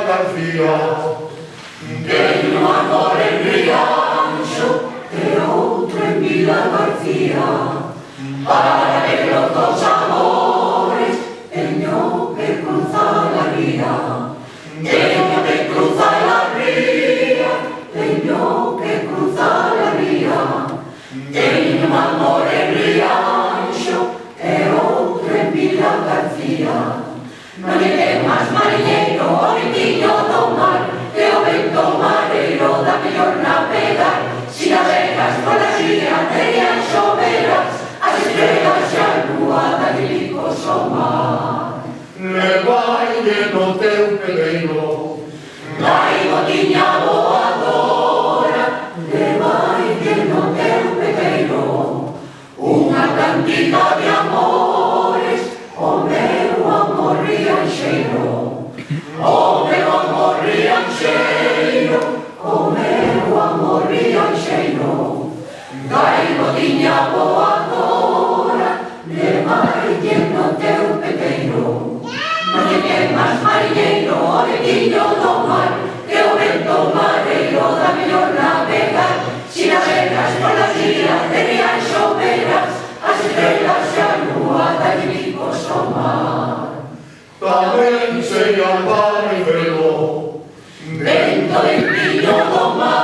García, Teño amor en Rianxo e outro en Vila García. Para ver los dos amores teño que cruzar la ría. Teño que cruzar la ría, teño que cruzar la ría. Teño amor en Rianxo e outro en Vila García. Non lle ten máis mariñeiro o ventiño do mar que o vento mareiro da mellor navegar. Si navegas pola ría de Rianxo verás as estrelas e a lúa da Licos o mar. levaille no teu pedeiro, Vai botiña voadora, levaille no teu pedeiro unha cantiga de amores, o meu amor rianxeiro. O meu amor rianxeiro, o meu amor rianxeiro. Vai botiña voadora, levaille no teu peteiro. Non lle ten máis mariñeiro o ventiño do mar que o vento mareiro da mellor navegar. Si navegas pola ría de Rianxo verás as estrelas e a lúa da Licos o mar. tamén se llama el velo, Vento ventiño do mar